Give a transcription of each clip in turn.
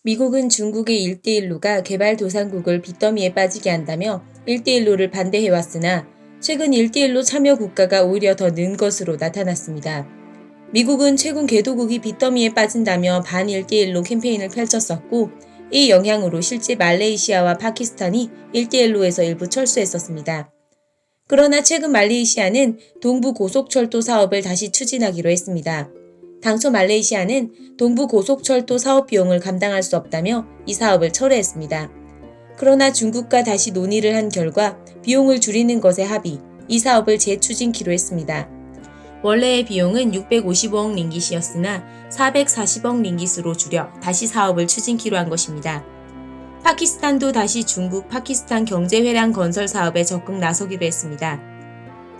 미국은 중국의 1대1로가 개발도상국을 빚더미에 빠지게 한다며 1대1로를 반대해왔으나 최근 1대1로 참여 국가가 오히려 더 는 것으로 나타났습니다. 미국은 최근 개도국이 빚더미에 빠진다며 반 1대1로 캠페인을 펼쳤었고 이 영향으로 실제 말레이시아와 파키스탄이 1대1로에서 일부 철수했었습니다. 그러나 최근 말레이시아는 동부 고속철도 사업을 다시 추진하기로 했습니다. 당초 말레이시아는 동부 고속철도 사업 비용을 감당할 수 없다며 이 사업을 철회했습니다. 그러나 중국과 다시 논의를 한 결과 비용을 줄이는 것에 합의, 이 사업을 재추진키로 했습니다. 원래의 비용은 655억 링깃이었으나 440억 링깃으로 줄여 다시 사업을 추진키로 한 것입니다. 파키스탄도 다시 중국 파키스탄 경제회랑 건설 사업에 적극 나서기로 했습니다.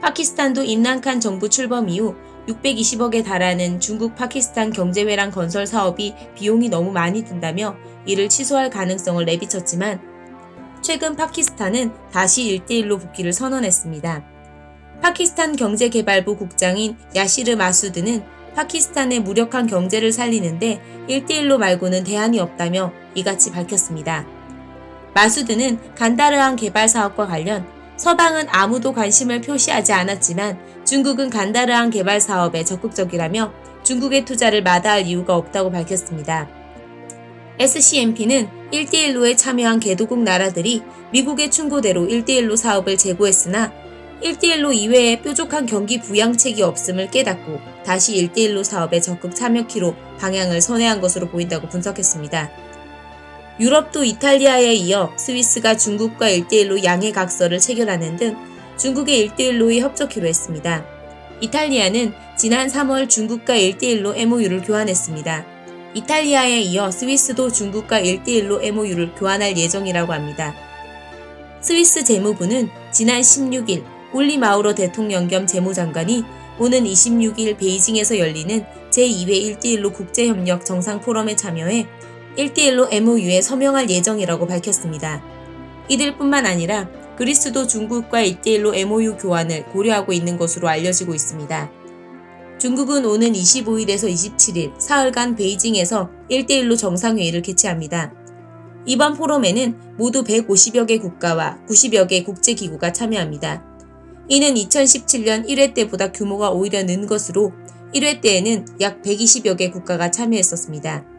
파키스탄도 임란칸 정부 출범 이후 620억에 달하는 중국 파키스탄 경제회랑 건설 사업이 비용이 너무 많이 든다며 이를 취소할 가능성을 내비쳤지만 최근 파키스탄은 다시 1대1로 복귀를 선언했습니다. 파키스탄 경제개발부 국장인 야시르 마수드는 파키스탄의 무력한 경제를 살리는데 1대1로 말고는 대안이 없다며 이같이 밝혔습니다. 마수드는 간다르항 개발 사업과 관련 서방은 아무도 관심을 표시하지 않았지만 중국은 간다르항 개발 사업에 적극적이라며 중국의 투자를 마다할 이유가 없다고 밝혔습니다. SCMP는 1대1로에 참여한 개도국 나라들이 미국의 충고대로 1대1로 사업을 재고했으나 1대1로 이외에 뾰족한 경기 부양책이 없음을 깨닫고 다시 1대1로 사업에 적극 참여키로 방향을 선회한 것으로 보인다고 분석했습니다. 유럽도 이탈리아에 이어 스위스가 중국과 1대1로 양해각서를 체결하는 등 중국의 1대1로에 협조키로 했습니다. 이탈리아는 지난 3월 중국과 1대1로 MOU를 교환했습니다. 이탈리아에 이어 스위스도 중국과 1대1로 MOU를 교환할 예정이라고 합니다. 스위스 재무부는 지난 16일 올리 마우러 대통령 겸 재무장관이 오는 26일 베이징에서 열리는 제2회 1대1로 국제협력 정상포럼에 참여해 1대1로 MOU에 서명할 예정이라고 밝혔습니다. 이들 뿐만 아니라 그리스도 중국과 1대1로 MOU 교환을 고려하고 있는 것으로 알려지고 있습니다. 중국은 오는 25일에서 27일 사흘간 베이징에서 1대1로 정상회의를 개최합니다. 이번 포럼에는 모두 150여 개 국가와 90여 개 국제기구가 참여합니다. 이는 2017년 1회 때보다 규모가 오히려 는 것으로 1회 때에는 약 120여 개 국가가 참여했었습니다.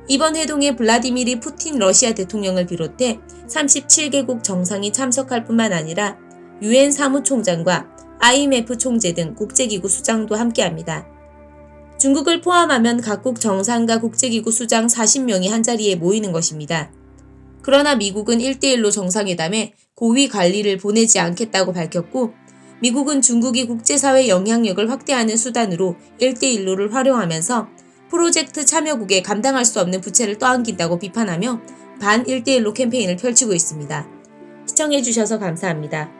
이번 회동에 블라디미르 푸틴 러시아 대통령을 비롯해 37개국 정상이 참석할 뿐만 아니라 UN 사무총장과 IMF 총재 등 국제기구 수장도 함께합니다. 중국을 포함하면 각국 정상과 국제기구 수장 40명이 한자리에 모이는 것입니다. 그러나 미국은 1대1로 정상회담에 고위 관리를 보내지 않겠다고 밝혔고 미국은 중국이 국제사회 영향력을 확대하는 수단으로 1대1로를 활용하면서 프로젝트 참여국에 감당할 수 없는 부채를 떠안긴다고 비판하며 반 1대1로 캠페인을 펼치고 있습니다. 시청해주셔서 감사합니다.